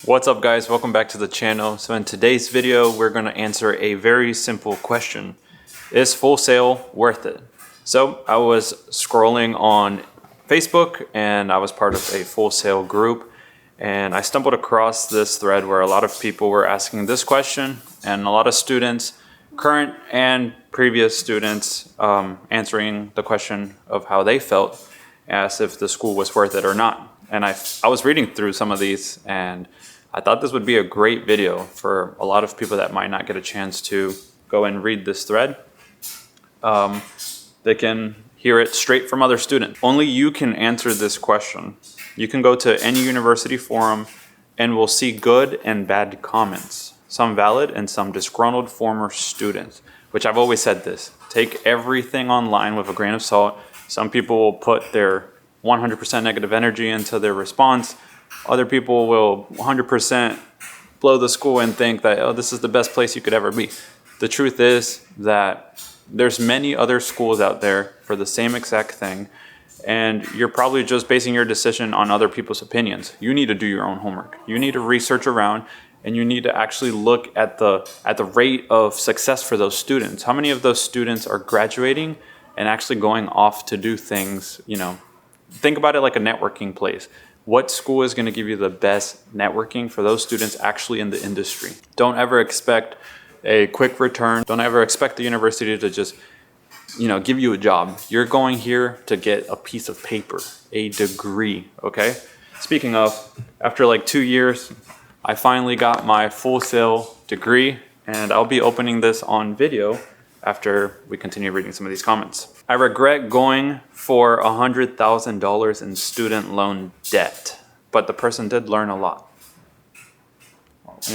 What's up guys, welcome back to the channel. So in today's video, we're going to answer a very simple question. Is Full Sail worth it? So I was scrolling on Facebook and I was part of a Full Sail group, and I stumbled across this thread where a lot of people were asking this question, and a lot of students, current and previous students, answering the question of how they felt as if the school was worth it or not. And I was reading through some of these, and I thought this would be a great video for a lot of people that might not get a chance to go and read this thread. They can hear it straight from other students. Only you can answer this question. You can go to any university forum and we'll see good and bad comments, some valid and some disgruntled former students, which I've always said this. Take everything online with a grain of salt. Some people will put their 100% negative energy into their response. Other people will 100% blow the school and think that, oh, this is the best place you could ever be. The truth is that there's many other schools out there for the same exact thing, and you're probably just basing your decision on other people's opinions. You need to do your own homework. You need to research around, and you need to actually look at the rate of success for those students. How many of those students are graduating and actually going off to do things, think about it like a networking place. What school is going to give you the best networking for those students actually in the industry? Don't ever expect a quick return. Don't ever expect the university to just, give you a job. You're going here to get a piece of paper, a degree, okay? Speaking of, after like 2 years, I finally got my Full Sail degree, and I'll be opening this on video after we continue reading some of these comments. I regret going for $100,000 in student loan debt, but the person did learn a lot.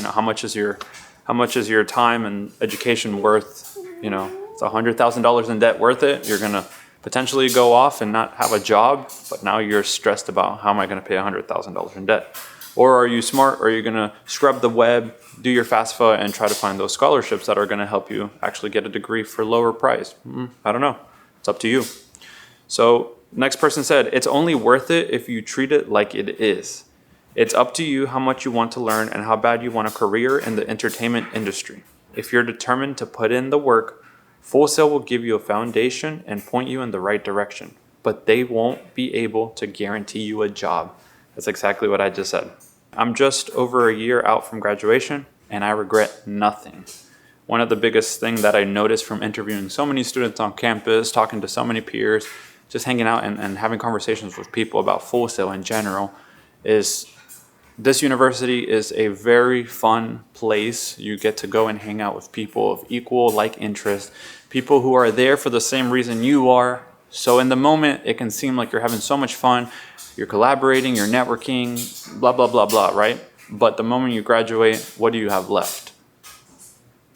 How much is your time and education worth? It's $100,000 in debt worth it? You're gonna potentially go off and not have a job, but now you're stressed about how am I gonna pay $100,000 in debt? Or are you smart? Or are you gonna scrub the web, do your FAFSA, and try to find those scholarships that are gonna help you actually get a degree for lower price? I don't know. It's up to you. So next person said, it's only worth it if you treat it like it is. It's up to you how much you want to learn and how bad you want a career in the entertainment industry. If you're determined to put in the work, Full Sail will give you a foundation and point you in the right direction, but they won't be able to guarantee you a job. That's exactly what I just said. I'm just over a year out from graduation and I regret nothing. One of the biggest things that I noticed from interviewing so many students on campus, talking to so many peers, just hanging out and having conversations with people about Full Sail in general, is this university is a very fun place. You get to go and hang out with people of equal like interest, people who are there for the same reason you are. So in the moment, it can seem like you're having so much fun, you're collaborating, you're networking, blah, blah, blah, blah, right? But the moment you graduate, what do you have left?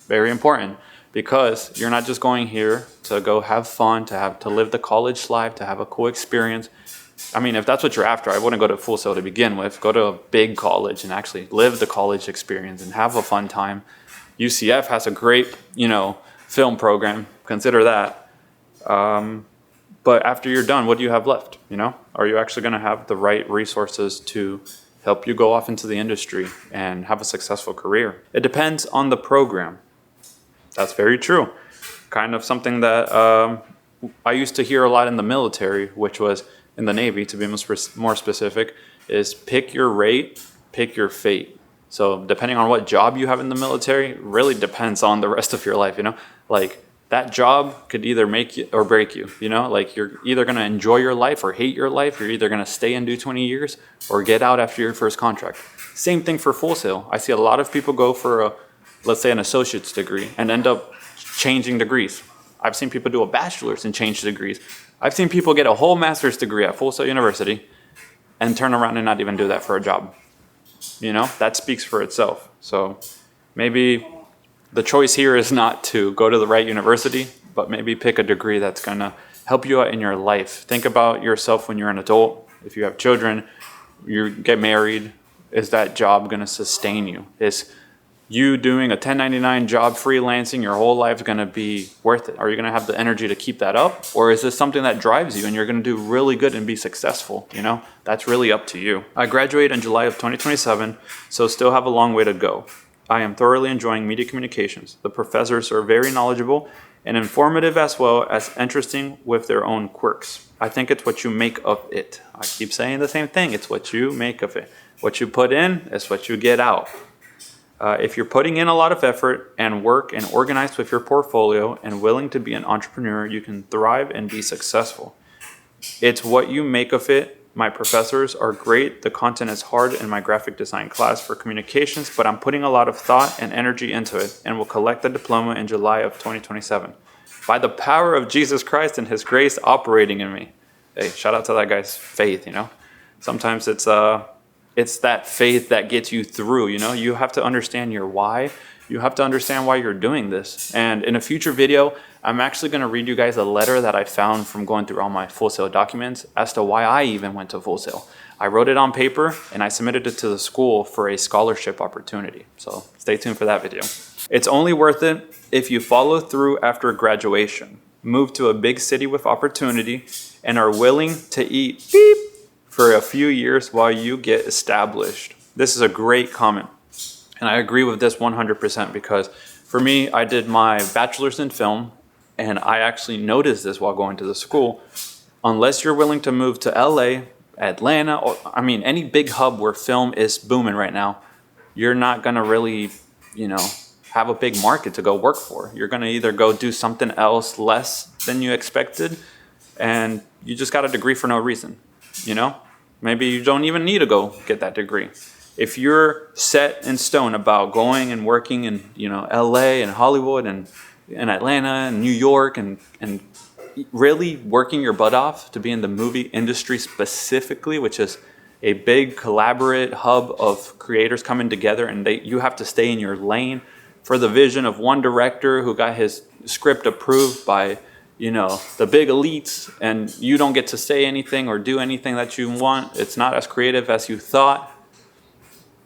Very important, because you're not just going here to go have fun, to live the college life, to have a cool experience. I mean, if that's what you're after, I wouldn't go to Full Sail to begin with. Go to a big college and actually live the college experience and have a fun time. UCF has a great, film program. Consider that. But after you're done, what do you have left? Are you actually going to have the right resources to help you go off into the industry and have a successful career? It depends on the program. That's very true. Kind of something that I used to hear a lot in the military, which was in the Navy, to be more specific, is pick your rate, pick your fate. So depending on what job you have in the military, really depends on the rest of your life, Like that job could either make you or break you, Like you're either going to enjoy your life or hate your life. You're either going to stay and do 20 years or get out after your first contract. Same thing for Full Sail. I see a lot of people go for let's say an associate's degree and end up changing degrees. I've seen people do a bachelor's and change degrees. I've seen people get a whole master's degree at Full Sail University and turn around and not even do that for a job. That speaks for itself. So maybe the choice here is not to go to the right university, but maybe pick a degree that's going to help you out in your life. Think about yourself when you're an adult. If you have children, you get married, is that job going to sustain you? Is you doing a 1099 job freelancing your whole life going to be worth it? Are you going to have the energy to keep that up? Or is this something that drives you and you're going to do really good and be successful? You know, that's really up to you. I graduate in July of 2027, so still have a long way to go. I am thoroughly enjoying media communications. The professors are very knowledgeable and informative as well as interesting with their own quirks. I think it's what you make of it. I keep saying the same thing. It's what you make of it. What you put in is what you get out. If you're putting in a lot of effort and work and organized with your portfolio and willing to be an entrepreneur, you can thrive and be successful. It's what you make of it. My professors are great. The content is hard in my graphic design class for communications, but I'm putting a lot of thought and energy into it and will collect the diploma in July of 2027. By the power of Jesus Christ and his grace operating in me. Hey, shout out to that guy's faith, you know. Sometimes it's that faith that gets you through, you know. You have to understand your why. You have to understand why you're doing this. And in a future video, I'm actually going to read you guys a letter that I found from going through all my Full Sail documents as to why I even went to Full Sail. I wrote it on paper and I submitted it to the school for a scholarship opportunity. So stay tuned for that video. It's only worth it if you follow through after graduation, move to a big city with opportunity, and are willing to eat beep for a few years while you get established. This is a great comment. And I agree with this 100% because for me, I did my bachelor's in film and I actually noticed this while going to the school. Unless you're willing to move to LA, Atlanta, or any big hub where film is booming right now, you're not gonna really, have a big market to go work for. You're gonna either go do something else less than you expected and you just got a degree for no reason, Maybe you don't even need to go get that degree. If you're set in stone about going and working in, LA and Hollywood and Atlanta and New York and really working your butt off to be in the movie industry specifically, which is a big collaborate hub of creators coming together, and you have to stay in your lane for the vision of one director who got his script approved by, the big elites, and you don't get to say anything or do anything that you want. It's not as creative as you thought.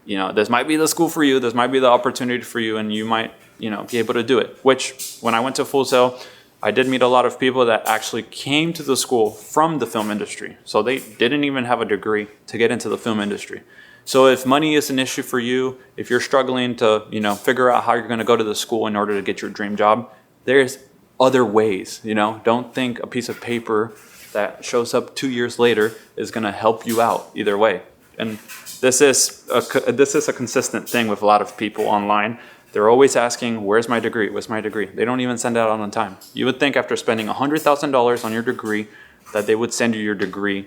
This might be the school for you, this might be the opportunity for you, and you might, be able to do it. Which, when I went to Full Sail, I did meet a lot of people that actually came to the school from the film industry. So they didn't even have a degree to get into the film industry. So if money is an issue for you, if you're struggling to, figure out how you're going to go to the school in order to get your dream job, there's other ways, Don't think a piece of paper that shows up 2 years later is going to help you out either way. And this is a consistent thing with a lot of people online. They're always asking, where's my degree? Where's my degree? They don't even send it out on time. You would think after spending $100,000 on your degree that they would send you your degree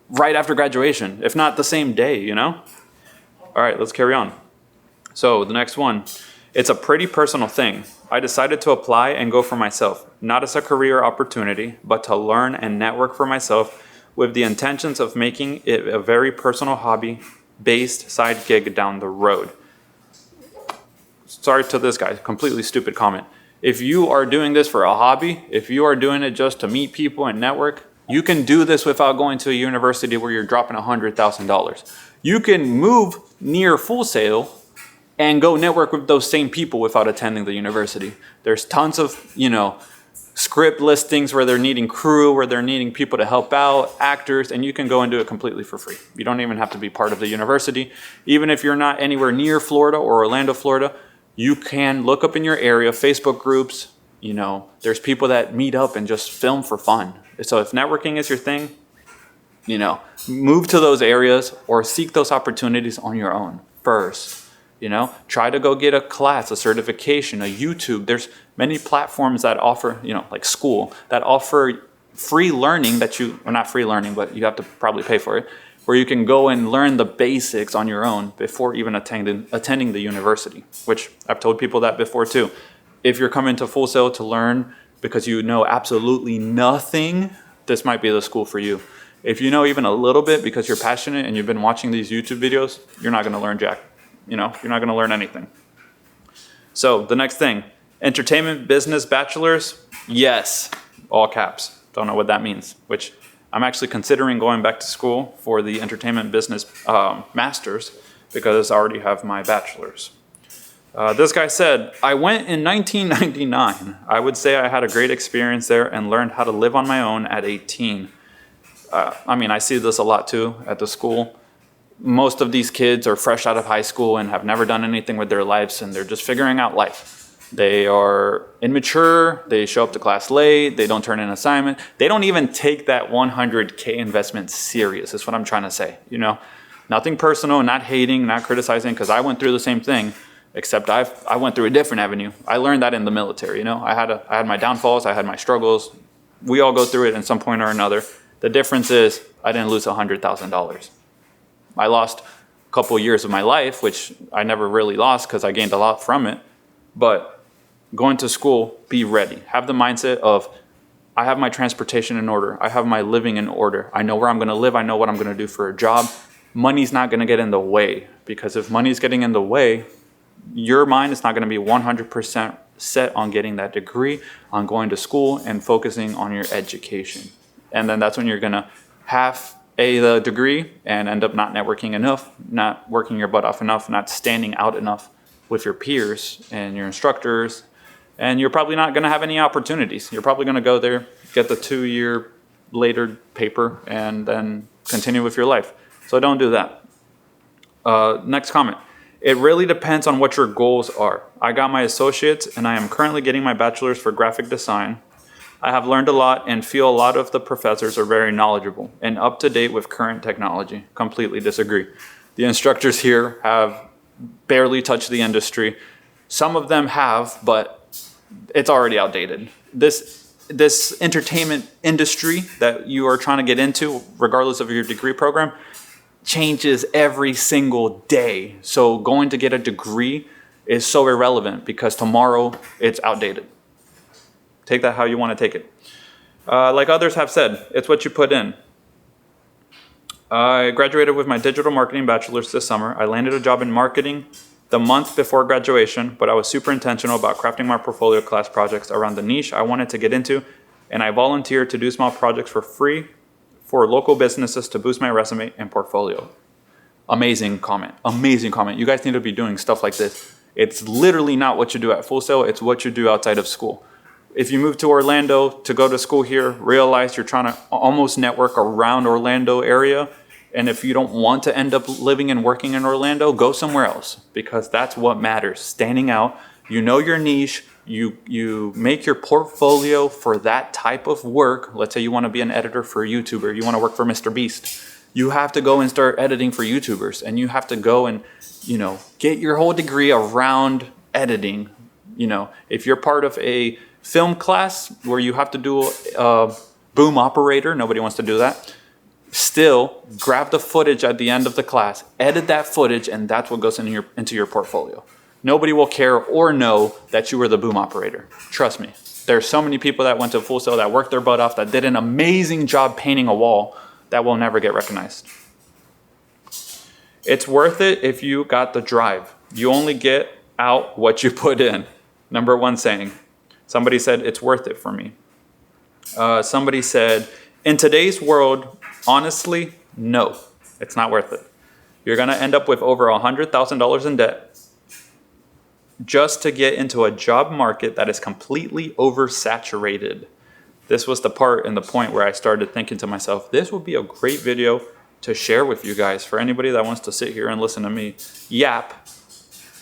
right after graduation, if not the same day, All right, let's carry on. So the next one, it's a pretty personal thing. I decided to apply and go for myself, not as a career opportunity, but to learn and network for myself with the intentions of making it a very personal hobby-based side gig down the road. Sorry to this guy, completely stupid comment. If you are doing this for a hobby, if you are doing it just to meet people and network, you can do this without going to a university where you're dropping $100,000. You can move near Full Sail and go network with those same people without attending the university. There's tons of, script listings where they're needing crew, where they're needing people to help out, actors, and you can go and do it completely for free. You don't even have to be part of the university. Even if you're not anywhere near Florida or Orlando, Florida, you can look up in your area, Facebook groups, there's people that meet up and just film for fun. So if networking is your thing, move to those areas or seek those opportunities on your own first. Try to go get a class, a certification, a YouTube. There's many platforms that offer, like school, that offer free learning or not free learning, but you have to probably pay for it, where you can go and learn the basics on your own before even attending the university, which I've told people that before too. If you're coming to Full Sail to learn because you know absolutely nothing, this might be the school for you. If you know even a little bit because you're passionate and you've been watching these YouTube videos, you're not going to learn jack. You're not going to learn anything. So the next thing, entertainment business bachelor's, yes, all caps. Don't know what that means, which I'm actually considering going back to school for the entertainment business master's because I already have my bachelor's. This guy said, I went in 1999. I would say I had a great experience there and learned how to live on my own at 18. I see this a lot too at the school. Most of these kids are fresh out of high school and have never done anything with their lives, and they're just figuring out life. They are immature, they show up to class late, they don't turn in an assignment. They don't even take that 100K investment serious, is what I'm trying to say. Nothing personal, not hating, not criticizing, because I went through the same thing, except I went through a different avenue. I learned that in the military. I had my downfalls, I had my struggles. We all go through it at some point or another. The difference is I didn't lose $100,000. I lost a couple of years of my life, which I never really lost because I gained a lot from it. But going to school, be ready. Have the mindset of, I have my transportation in order. I have my living in order. I know where I'm going to live. I know what I'm going to do for a job. Money's not going to get in the way, because if money's getting in the way, your mind is not going to be 100% set on getting that degree, on going to school and focusing on your education. And then that's when you're going to half the degree and end up not networking enough, not working your butt off enough, not standing out enough with your peers and your instructors. And you're probably not going to have any opportunities. You're probably going to go there, get the 2-year later paper, and then continue with your life. So don't do that. Next comment. It really depends on what your goals are. I got my associates and I am currently getting my bachelor's for graphic design. I have learned a lot and feel a lot of the professors are very knowledgeable and up to date with current technology. Completely disagree. The instructors here have barely touched the industry. Some of them have, but it's already outdated. This entertainment industry that you are trying to get into, regardless of your degree program, changes every single day. So going to get a degree is so irrelevant because tomorrow it's outdated. Take that how you want to take it. Like others have said, it's what you put in. I graduated with my digital marketing bachelor's this summer. I landed a job in marketing the month before graduation, but I was super intentional about crafting my portfolio class projects around the niche I wanted to get into, and I volunteered to do small projects for free for local businesses to boost my resume and portfolio. Amazing comment. Amazing comment. You guys need to be doing stuff like this. It's literally not what you do at Full Sail, it's what you do outside of school. If you move to Orlando to go to school here, realize you're trying to almost network around Orlando area. And if you don't want to end up living and working in Orlando, go somewhere else, because that's what matters. Standing out, you know your niche, you make your portfolio for that type of work. Let's say you want to be an editor for a YouTuber, you want to work for Mr. Beast. You have to go and start editing for YouTubers, and you have to go and, get your whole degree around editing. If you're part of a film class where you have to do a boom operator, nobody wants to do that. Still, grab the footage at the end of the class, edit that footage, and that's what goes into your portfolio. Nobody will care or know that you were the boom operator. Trust me. There's so many people that went to Full Sail that worked their butt off, that did an amazing job painting a wall, that will never get recognized. It's worth it if you got the drive. You only get out what you put in. Number one saying. Somebody said, it's worth it for me. Somebody said, in today's world, honestly, no, it's not worth it. You're going to end up with over $100,000 in debt just to get into a job market that is completely oversaturated. This was the part and the point where I started thinking to myself, this would be a great video to share with you guys for anybody that wants to sit here and listen to me yap.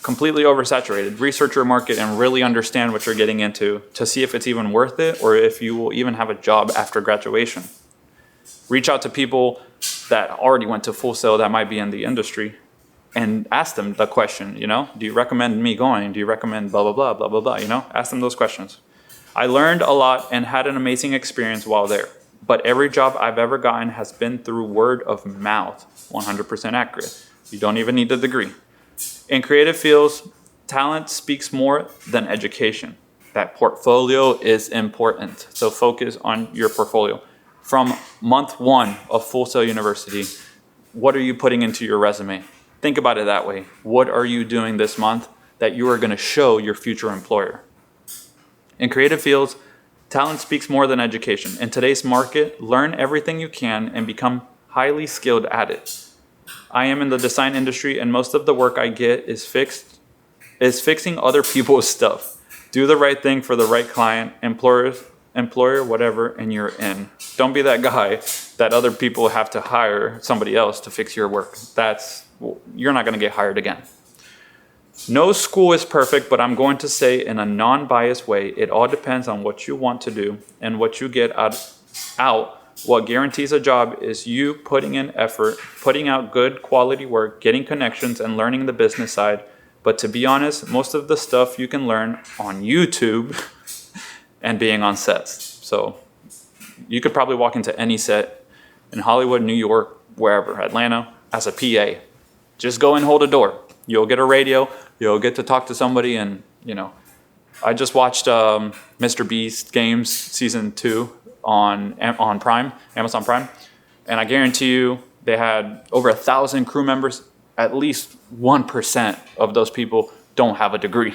Completely oversaturated. Research your market and really understand what you're getting into to see if it's even worth it or if you will even have a job after graduation. Reach out to people that already went to Full Sail that might be in the industry and ask them the question, do you recommend me going? Do you recommend blah, blah, blah, blah, blah, blah, Ask them those questions. I learned a lot and had an amazing experience while there, but every job I've ever gotten has been through word of mouth, 100% accurate. You don't even need a degree. In creative fields, talent speaks more than education. That portfolio is important, so focus on your portfolio. From month 1 of Full Sail University, what are you putting into your resume? Think about it that way. What are you doing this month that you are going to show your future employer? In creative fields, talent speaks more than education. In today's market, learn everything you can and become highly skilled at it. I am in the design industry and most of the work I get is fixed is fixing other people's stuff. Do the right thing for the right client, employer, whatever, and you're in. Don't be that guy that other people have to hire somebody else to fix your work. You're not going to get hired again. No school is perfect, but I'm going to say in a non-biased way, it all depends on what you want to do and what you get out. What guarantees a job is you putting in effort, putting out good quality work, getting connections, and learning the business side. But to be honest, most of the stuff you can learn on YouTube and being on sets. So you could probably walk into any set in Hollywood, New York, wherever, Atlanta, as a PA. Just go and hold a door. You'll get a radio. You'll get to talk to somebody. And, I just watched Mr. Beast Games Season 2 on Prime, Amazon Prime. And I guarantee you they had over 1,000 crew members. At least 1% of those people don't have a degree.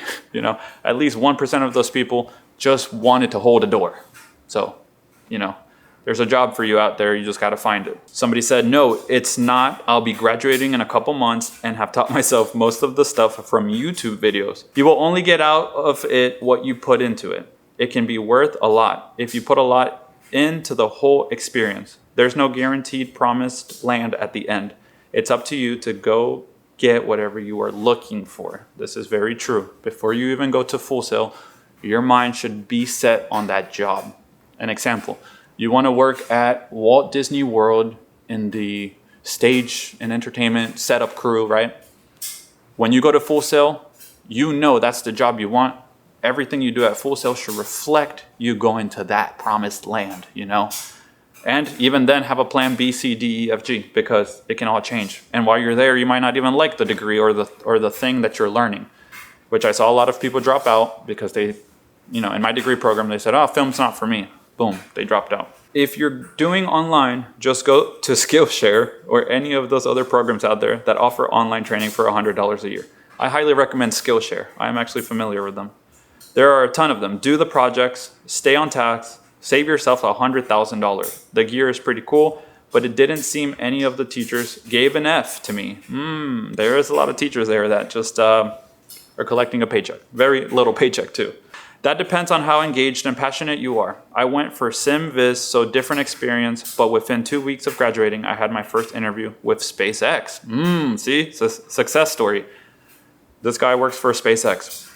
At least 1% of those people just wanted to hold a door. So, there's a job for you out there. You just got to find it. Somebody said, no, it's not. I'll be graduating in a couple months and have taught myself most of the stuff from YouTube videos. You will only get out of it what you put into it. It can be worth a lot if you put a lot into the whole experience. There's no guaranteed promised land at the end. It's up to you to go get whatever you are looking for. This is very true. Before you even go to Full Sail, your mind should be set on that job. An example, you want to work at Walt Disney World in the stage and entertainment setup crew, right? When you go to Full Sail, that's the job you want. Everything you do at Full Sail should reflect you going to that promised land, And even then have a plan B, C, D, E, F, G, because it can all change. And while you're there, you might not even like the degree or the thing that you're learning, which I saw a lot of people drop out because they, in my degree program, they said, oh, film's not for me. Boom, they dropped out. If you're doing online, just go to Skillshare or any of those other programs out there that offer online training for $100 a year. I highly recommend Skillshare. I am actually familiar with them. There are a ton of them. Do the projects, stay on task, save yourself $100,000. The gear is pretty cool, but it didn't seem any of the teachers gave an F to me. There is a lot of teachers there that just are collecting a paycheck. Very little paycheck too. That depends on how engaged and passionate you are. I went for SimViz, so different experience, but within 2 weeks of graduating, I had my first interview with SpaceX. See, it's a success story. This guy works for SpaceX.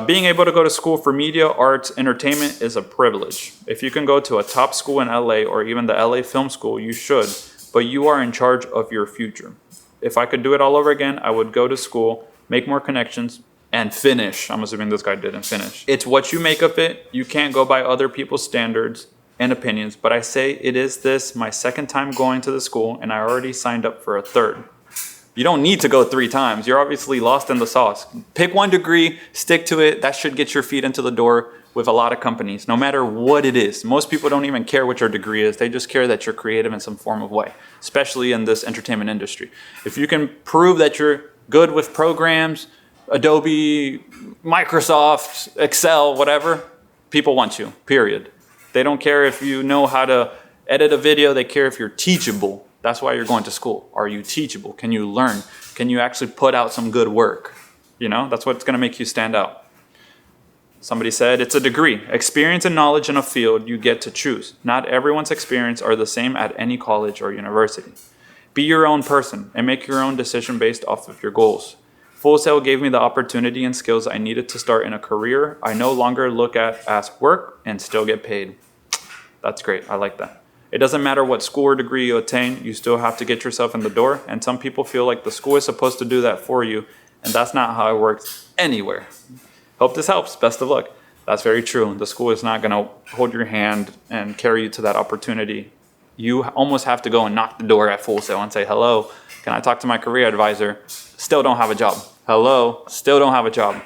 Being able to go to school for media, arts, entertainment is a privilege. If you can go to a top school in LA or even the LA Film School, you should, but you are in charge of your future. If I could do it all over again, I would go to school, make more connections, and finish. I'm assuming this guy didn't finish. It's what you make of it. You can't go by other people's standards and opinions, but I say it is my second time going to the school, and I already signed up for a third. You don't need to go 3 times. You're obviously lost in the sauce. Pick one degree, stick to it. That should get your feet into the door with a lot of companies, no matter what it is. Most people don't even care what your degree is. They just care that you're creative in some form of way, especially in this entertainment industry. If you can prove that you're good with programs, Adobe, Microsoft, Excel, whatever, people want you, period. They don't care if you know how to edit a video. They care if you're teachable. That's why you're going to school. Are you teachable? Can you learn? Can you actually put out some good work? That's what's going to make you stand out. Somebody said, it's a degree. Experience and knowledge in a field you get to choose. Not everyone's experience are the same at any college or university. Be your own person and make your own decision based off of your goals. Full Sail gave me the opportunity and skills I needed to start in a career I no longer look at as work and still get paid. That's great. I like that. It doesn't matter what school or degree you attain, you still have to get yourself in the door, and some people feel like the school is supposed to do that for you, and that's not how it works anywhere. Hope this helps. Best of luck. That's very true. The school is not going to hold your hand and carry you to that opportunity. You almost have to go and knock the door at Full Sail and say, hello, can I talk to my career advisor? Still don't have a job. Hello, still don't have a job.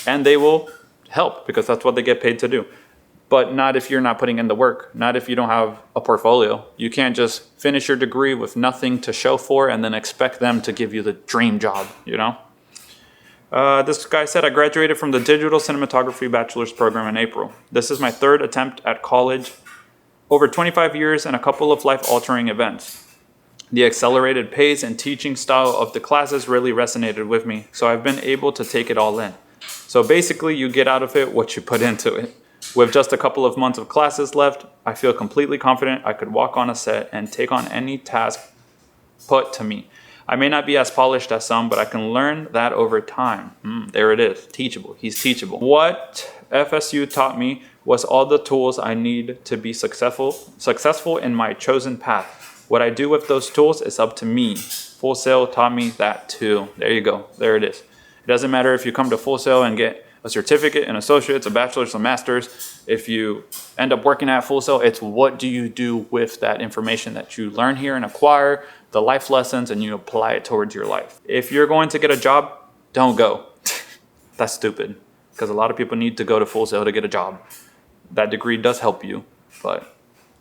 And they will help because that's what they get paid to do. But not if you're not putting in the work, not if you don't have a portfolio. You can't just finish your degree with nothing to show for and then expect them to give you the dream job, This guy said, I graduated from the Digital Cinematography Bachelor's Program in April. This is my 3rd attempt at college, over 25 years and a couple of life-altering events. The accelerated pace and teaching style of the classes really resonated with me, so I've been able to take it all in. So basically, you get out of it what you put into it. With just a couple of months of classes left, I feel completely confident I could walk on a set and take on any task put to me. I may not be as polished as some, but I can learn that over time. There it is, teachable. He's teachable. What FSU taught me was all the tools I need to be successful in my chosen path. What I do with those tools is up to me. Full Sail taught me that too. There you go. There it is. It doesn't matter if you come to Full Sail and get a certificate, an associate's, a bachelor's, a master's. If you end up working at Full Sail, it's what do you do with that information that you learn here and acquire, the life lessons, and you apply it towards your life. If you're going to get a job, don't go. That's stupid, because a lot of people need to go to Full Sail to get a job. That degree does help you, but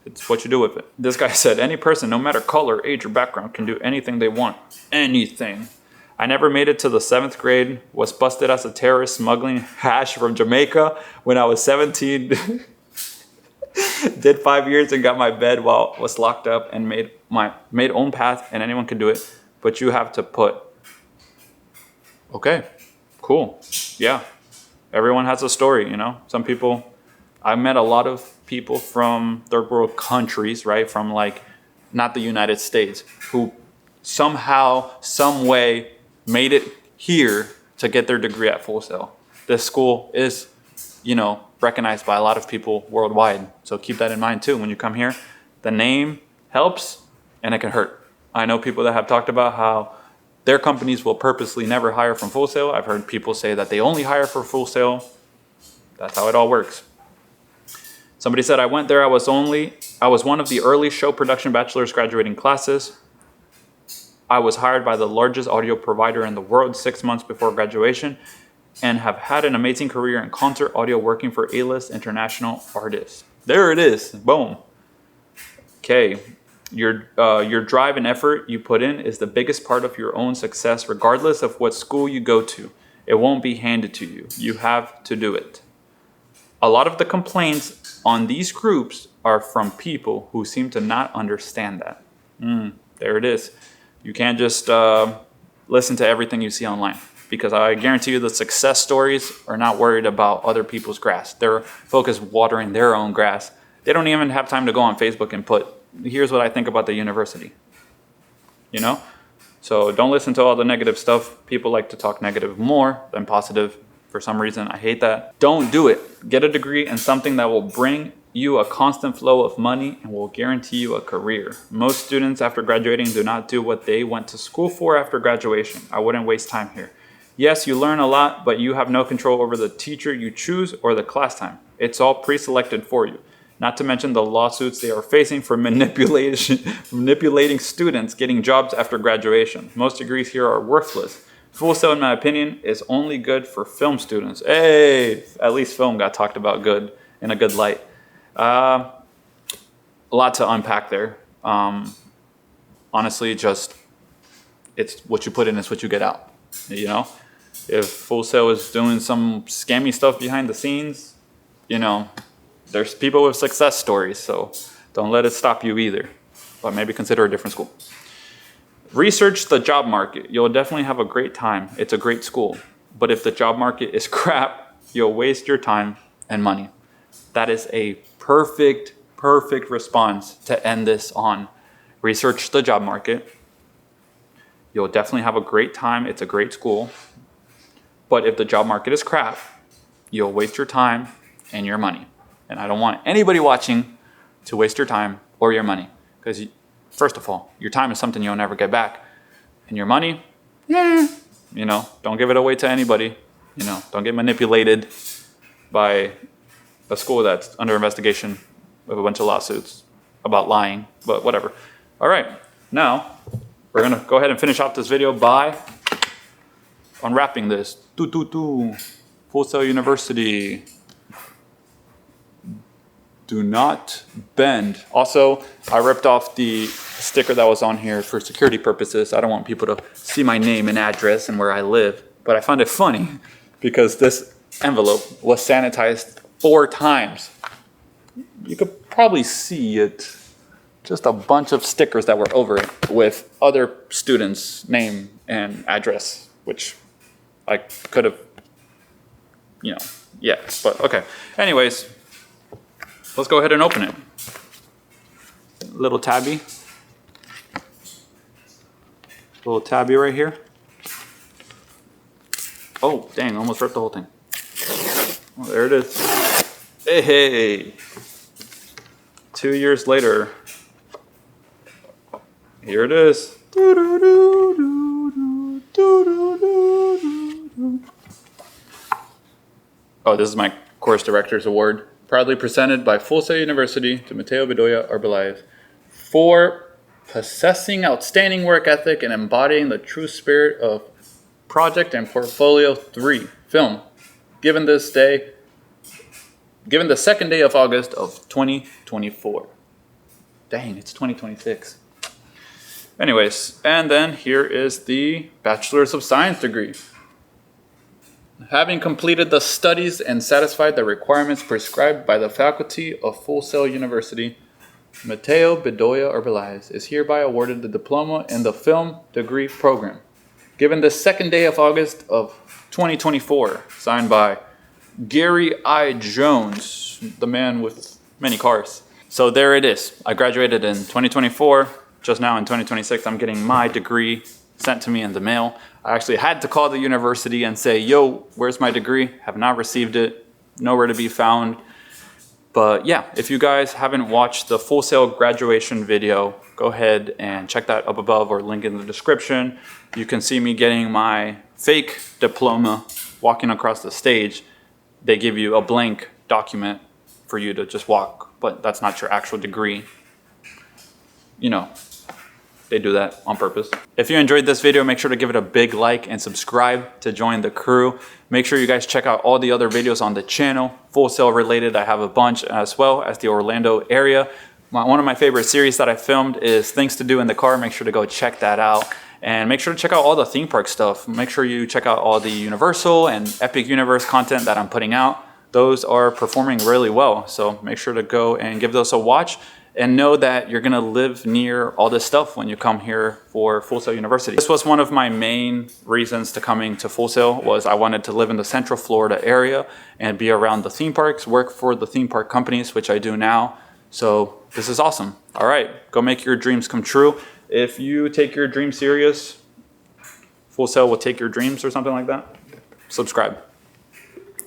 it's what you do with it. This guy said, any person, no matter color, age, or background, can do anything they want. Anything. I never made it to the 7th grade, was busted as a terrorist smuggling hash from Jamaica when I was 17. Did 5 years and got my bed while was locked up and made own path, and anyone can do it, but you have to put. Okay, cool. Yeah, everyone has a story, you know. Some people, I met a lot of people from third world countries, right? From like, not the United States, who somehow, some way made it here to get their degree at Full Sail. This school is, you know, recognized by a lot of people worldwide. So keep that in mind too when you come here. The name helps and it can hurt. I know people that have talked about how their companies will purposely never hire from Full Sail. I've heard people say that they only hire for Full Sail. That's how it all works. Somebody said, I went there, I was one of the early show production bachelor's graduating classes. I was hired by the largest audio provider in the world 6 months before graduation and have had an amazing career in concert audio working for A-list international artists. There it is. Boom. Okay. Your drive and effort you put in is the biggest part of your own success, regardless of what school you go to. It won't be handed to you. You have to do it. A lot of the complaints on these groups are from people who seem to not understand that. There it is. You can't just listen to everything you see online, because I guarantee you the success stories are not worried about other people's grass. They're focused watering their own grass. They don't even have time to go on Facebook and put, here's what I think about the university. You know? So don't listen to all the negative stuff. People like to talk negative more than positive. For some reason, I hate that. Don't do it. Get a degree in something that will bring you a constant flow of money and will guarantee you a career. Most students after graduating do not do what they went to school for after graduation. I wouldn't waste time here. Yes, you learn a lot, but you have no control over the teacher you choose or the class time. It's all pre-selected for you. Not to mention the lawsuits they are facing for manipulating students getting jobs after graduation. Most degrees here are worthless. Full Sail, in my opinion, is only good for film students. Hey, at least film got talked about good, in a good light. A lot to unpack there. Honestly, just, it's what you put in is what you get out, you know? If Full Sail is doing some scammy stuff behind the scenes, you know, there's people with success stories, so don't let it stop you either. But maybe consider a different school. Research the job market. You'll definitely have a great time. It's a great school. But if the job market is crap, you'll waste your time and money. That is a perfect response to end this on. Research the job market. You'll definitely have a great time. It's a great school. But if the job market is crap, you'll waste your time and your money. And I don't want anybody watching to waste your time or your money. Because first of all, your time is something you'll never get back. And your money, you know, don't give it away to anybody. You know, don't get manipulated by a school that's under investigation with a bunch of lawsuits about lying, but whatever. All right, now we're gonna go ahead and finish off this video by unwrapping this. Full Sail University. Do not bend. Also, I ripped off the sticker that was on here for security purposes. I don't want people to see my name and address and where I live, but I found it funny because this envelope was sanitized 4 times. You could probably see it just a bunch of stickers that were over it with other students' name and address, which I could have, you know, yeah, but okay. Anyways, let's go ahead and open it. Little tabby. Little tabby right here. Oh, dang, almost ripped the whole thing. Oh, there it is. Hey! 2 years later. Here it is. Oh, this is my course director's award. Proudly presented by Full Sail University to Mateo Bedoya Arbeláez for possessing outstanding work ethic and embodying the true spirit of Project and Portfolio 3 film. Given the second day of August of 2024. Dang, it's 2026. Anyways, and then here is the Bachelor's of Science degree. Having completed the studies and satisfied the requirements prescribed by the faculty of Full Sail University, Mateo Bedoya Arbeláez is hereby awarded the diploma in the film degree program. Given the second day of August of 2024, signed by Gary I. Jones, the man with many cars. So there it is. I graduated in 2024. Just now in 2026, I'm getting my degree sent to me in the mail. I actually had to call the university and say, yo, where's my degree? Have not received it. Nowhere to be found. But yeah, if you guys haven't watched the Full Sail graduation video, go ahead and check that up above or link in the description. You can see me getting my fake diploma walking across the stage. They give you a blank document for you to just walk, but that's not your actual degree. You know, they do that on purpose. If you enjoyed this video, make sure to give it a big like and subscribe to join the crew. Make sure you guys check out all the other videos on the channel, Full Sail related. I have a bunch, as well as the Orlando area. One of my favorite series that I filmed is Things to Do in the Car. Make sure to go check that out. And make sure to check out all the theme park stuff. Make sure you check out all the Universal and Epic Universe content that I'm putting out. Those are performing really well. So make sure to go and give those a watch. And know that you're gonna live near all this stuff when you come here for Full Sail University. This was one of my main reasons to coming to Full Sail, was I wanted to live in the Central Florida area and be around the theme parks, work for the theme park companies, which I do now. So this is awesome. All right, go make your dreams come true. If you take your dreams serious, Full Sail will take your dreams or something like that. Subscribe.